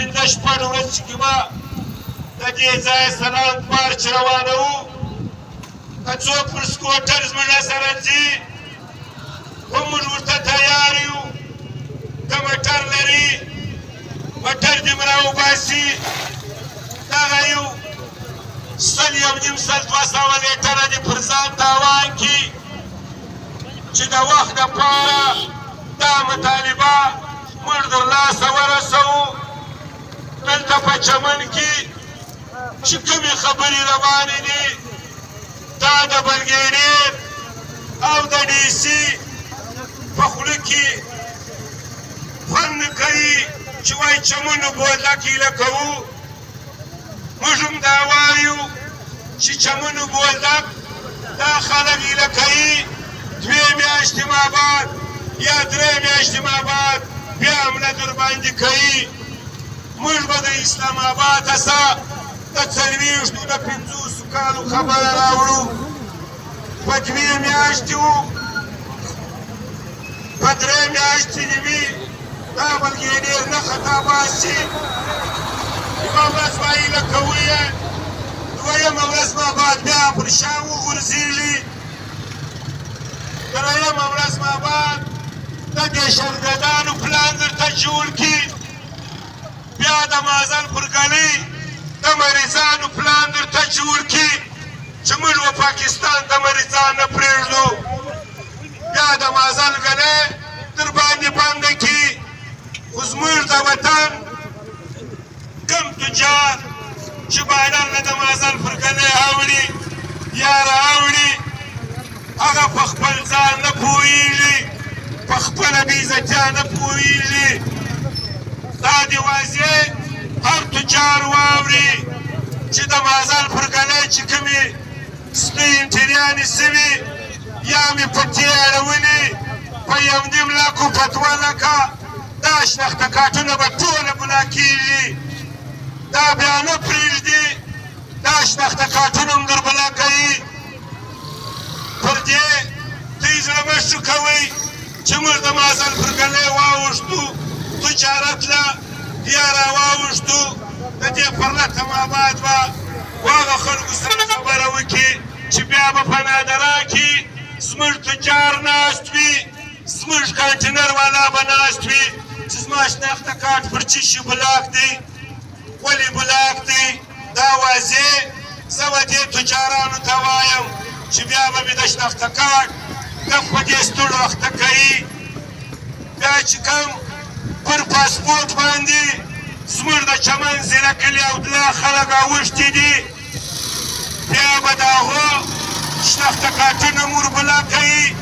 پنځه شپږ ورځې کې به د دې ځایه سلام مارچ روانوو که څوک پر سکوټر زموږ سره ځي خو موږ ورته تیار یو که موټر لري موټر دې م راوباسي دغه یو سل یو نیم سل دوه سوه لیټره دې پر ځان تاوان کړي چې د وخت دپاره دا مطالبه موږ در لاسه ورسوو دلته په چمن کې چې کومې خبرې روانې دي دا د بلګیډیر او د ډي سي په خوله کې خوند نه کوي چې وایي چمنو بولدک هیله کوو موږ هم دا وایو چې چمنو بولدک دا خلک هیله کوي دوې میاشتې ما بعد یا درې میاشتې ما بعد بیا حمله در باندې کوي موږ به د اسلام آباد څخه د څلوېښتو د پنځوسو کالو خبره راوړو په دوې میاشتې وو په درې میاشتې دې وي دا بلګیډیر نه خطا باسي یوه ورځ به هیله کوو یې دویمه ورځ به بعد بیا پر شا وغورځېږي درېیمه ورځ به بعد د دهشتګردانو پلان درته جوړ کړي بیا د مازن پر ګلۍ د مریضانو پلان درته جوړ کړي چې موږ به پاکستان ته مریضان نه پرېږدو بیا د مازن ګلۍ در باندې بنده کړي خو زموږ د وطن کم تجار چې بایرل نه د مازن پر ګلۍ اوړي یا راوړي هغه په خپل ځان نه پوهېږي په خپله بېعزتیا نه پوهېږي دا دې واضح هر تجار واوري چې د مازن پر ګلۍ چې کومې سپۍ انټریانې سوي یا مې پټې اړولي په یو نیم لکو په دوه لکه دا شنخته کارټونه به ټوله بنا کېږي دا بیا نه پرېږدي دا شنخته کارټونه هم در بنا کوي پر دې دوی زړه مشو کوئ چې موږ د مازن پر ګلۍ واوښتو تجارت له یا راواوښتو د دې پرلته مابعد به هغه خلکو سره خبره وکړي چې بیا به په نادره کې زموږ تجار ناست وي زموږ کانټینر والا به ناست وي چې زما شناخته کارت پر څه شي بلاک دی ولې بلاک دی دا واضح زه به دې تجارانو ته وایم چې بیا به مې د شناخته کارت کف په دې ستړو اخته کوي بیا چې کوم پر پاسپورټ باندې زموږ د چمن زیره کلي او دلا خلک اوښتي دي بیا به د هغو شناخته کارتونه مور بلا کوي